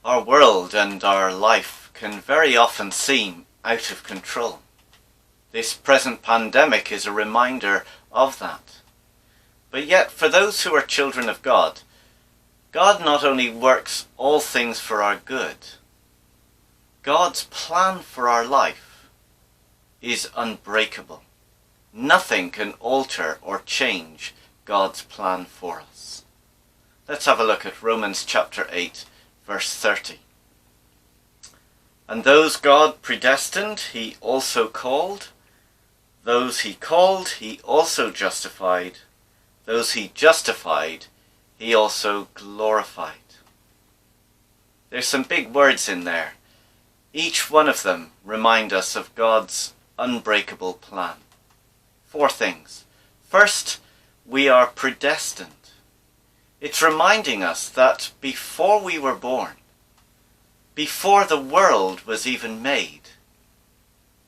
Our world and our life can very often seem out of control. This present pandemic is a reminder of that. But yet, for those who are children of God, God not only works all things for our good, God's plan for our life is unbreakable. Nothing can alter or change God's plan for us. Let's have a look at Romans chapter 8, verse 30. And those God predestined, he also called. Those he called, he also justified. Those he justified, he also glorified. There's some big words in there. Each one of them remind us of God's unbreakable plan. 4 things. First, we are predestined. It's reminding us that before we were born, before the world was even made,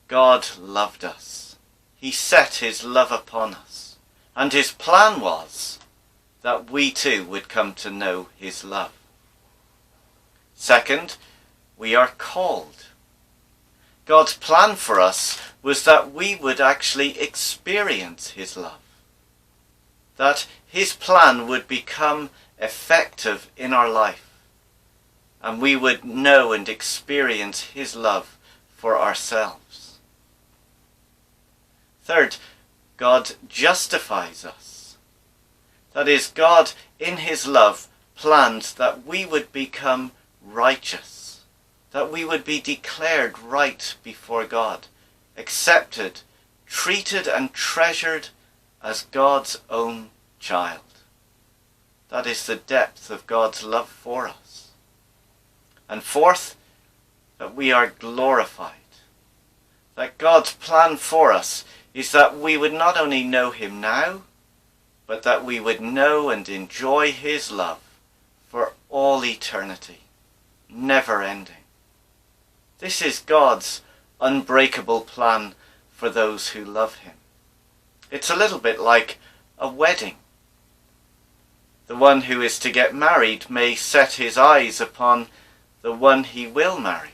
God loved us. He set his love upon us. And his plan was that we too would come to know his love. Second, we are called. God's plan for us was that we would actually experience his love. That his plan would become effective in our life. And we would know and experience his love for ourselves. Third, God justifies us. That is, God in his love planned that we would become righteous. That we would be declared right before God, accepted, treated and treasured as God's own child. That is the depth of God's love for us. And fourth, that we are glorified. That God's plan for us is that we would not only know him now, but that we would know and enjoy his love for all eternity, never ending. This is God's unbreakable plan for those who love him. It's a little bit like a wedding. The one who is to get married may set his eyes upon the one he will marry.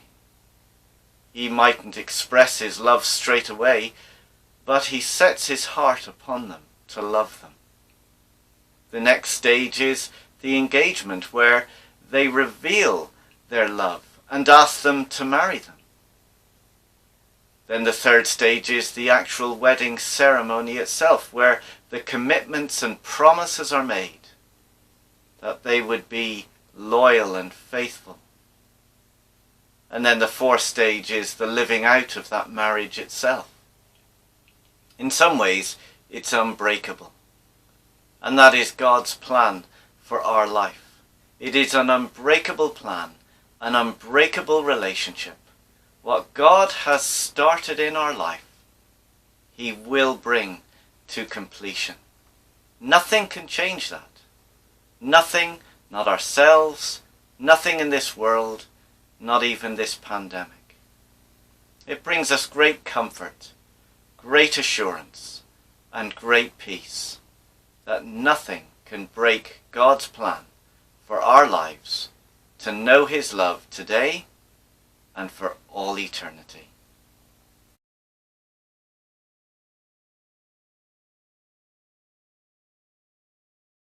He mightn't express his love straight away, but he sets his heart upon them to love them. The next stage is the engagement, where they reveal their love and ask them to marry them. Then the third stage is the actual wedding ceremony itself, where the commitments and promises are made that they would be loyal and faithful. And then the fourth stage is the living out of that marriage itself. In some ways, it's unbreakable. And that is God's plan for our life. It is an unbreakable plan, an unbreakable relationship. What God has started in our life, he will bring to completion. Nothing can change that. Nothing, not ourselves, nothing in this world, not even this pandemic. It brings us great comfort, great assurance, and great peace that nothing can break God's plan for our lives to know his love today and for all eternity.